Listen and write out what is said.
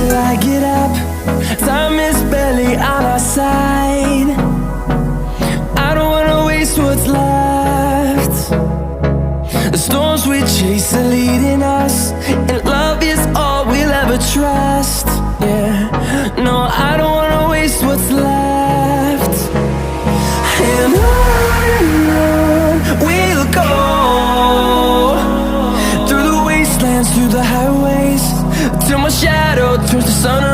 till I get up. Time is barely on our side. I don't wanna waste what's left. The storms we chase are leading us, and love is all we'll ever trust. Yeah, no, I don't wanna waste what's left. And on we'll go, through the wastelands, through the highways, till my shadow turns to sun